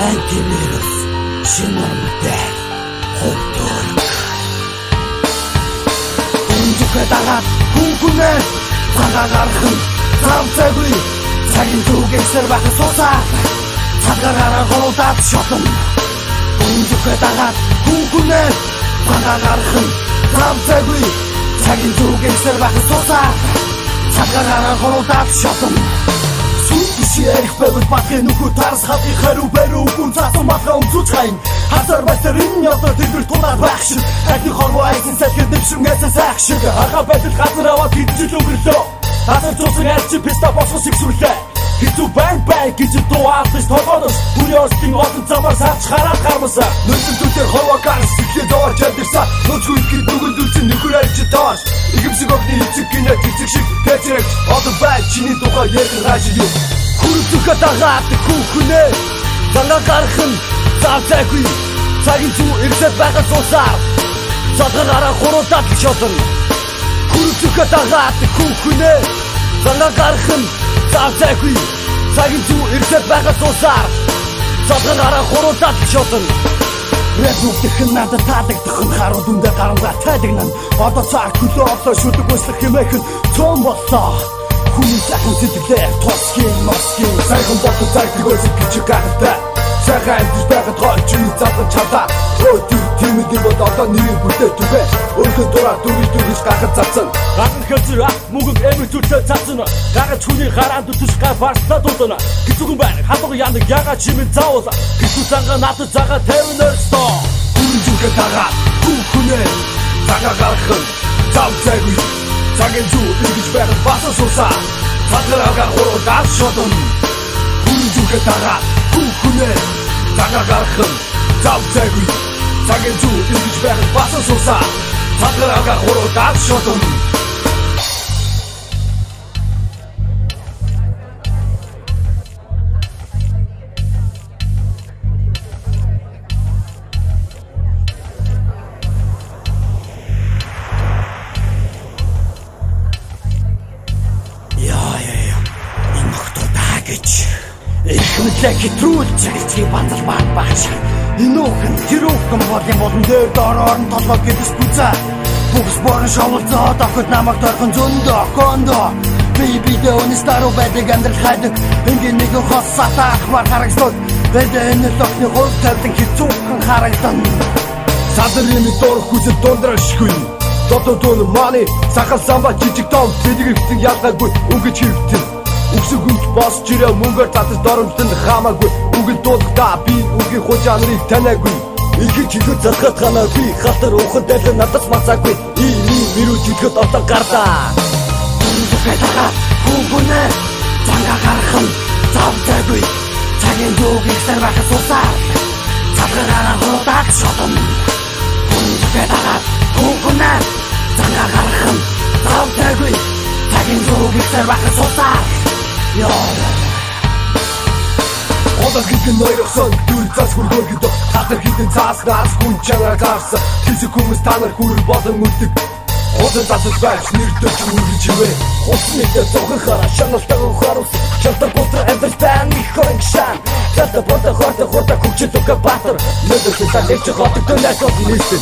антивирус шинэрмтэй хөвтөрг үндэхэ дагаад хүнхүнээр цагаа гаргах завцаагүй цагийн зүгээсэр байх сусаа цагаараа голдаад шотон үндэхэ дагаад хүнхүнээр цагаа гаргах завцаагүй цагийн зүгээсэр байх сусаа цагаараа голдаад шотон Эрх бэвэр бахын нөхөр тарс хатны хариу бариу гүн цаасан матха өмсөж хайн хасар бастар энэ одоо дэлгэр тулаад байх шиг ахны хорвоо айсан сэлгэр дэвшмгээсээ сайх шиг аха байдал газар аваад хидчил өнгөрлөө хасар цусан арчи писта босгос их сүрлээ хитүү байн байн гэж дуаалж тогоодос бүрөөстийн олон замаар сарч хараад гармасаа нүдтүүдээр хорвоо ганц сэтгэлээ доор чадирсаа нөцгүй их дүгнэлцэн нөхөр арчи тоош игэмсэг огны эцэг гинэ гисэг шиг тэцэг одоо бай чиний тухай ярих рааш юу Хүртүхэ дагаад хүүхнээ занга гарах нь завцаагүй цагийн зүү ирсэд байгаа цусаар цагаараа хуруудаад шотон Хүртүхэ дагаад хүүхнээ занга гарах нь завцаагүй цагийн зүү ирсэд байгаа цусаар цагаараа хуруудаад шотон Рэдүгдэх надад таадагдах нь харуу дүндээ гарамгаа тайдагнан одоо цаа хөлөө олоо шүдэг өслөх хэмээх нь цөөн боллоо Хүний сайхан сэтгэлээр тосхийн мосхийн сайхан болдог зайдаг өсөж гэж гахалтай сайхан амтж байгаад гоо чи задлан чадаа өөдөө тиймэд бод одоо нэр бүтээ түгэ өөрхөн дураа дүрж гахад цацсан гадна хөлзөр мөнгө эмэг зүрхээ цацсан гагаж хүний хараанд төш га барстаа дуудана хэцүүхэн байна хадга яндаг яга чимэн заавал хэцүү занга надад зага 50 нэрстоо хүнжүгэ тагаа хүүхнээ зага гарах завцаагүй цагийн зүү ингэж байгаад басан сусаа цагаараа хуруудаад шотон хүнжүгэ тагаа хүүхнээ зага гарах завцаагүй цагийн зүү ингэж байгаад басан сусаа цагаараа хуруудаад шотон Хэтрүүлж чи бандал баач энүүхэн тэрүүхэн болон дээр доороор нь толгой гэдс бүзаа бүгс борон шовлцоод авахд намайг торхон зөндөө кондо бибидэ өнөстару байдаг амьдрал хайдаг ингээд нэг хос сатаах мар харагслууд бэдэ энэ тохны гол тавдан хэцүүхэн харагдан садрын дор хүсэл дундрашгүй дотоотон мани сахал самба жижиг том тэдгэрхтэн ялгаагүй үгэж хэвтэн Үгсэг хүнд босч ирээ мөнгөөр татаж доромжтонд хамаагүй үгэл дуулахдаа би үгийн хужаа нарыг таниагүй Игэж ихэд зархад ханаа би хатар ухад дайлан надаас мацаагүй мэрүүж ихэд одоо гардаа Үндэхэ тагаа хүүхнээ занга гарах нь завцаагүй цагийн зүг ихсэр байх сусаа цагаараа хуруудаад шотон Үндэхэ тагаа хүүхнээ занга гарах нь завцаагүй цагийн зүг ихсэр байх сусаа Ода хитэн нойрохсон дүр цаас хүргөө гэдэг хатар хитэн цаас наас хүн чангаар гарсан хэсэг хүмүүс танар хүрэл болон үлдэг Ода засаж байж нэрдэж үргэж ивэ Усныхтэй зохин хараа шаналтай ухаарус Чалтар бутра эвэртэн их хорин шан Чалтар бота хорта хорта күчил ука батар Nëдөрхий салэгч хотог дөнээс од нээсэн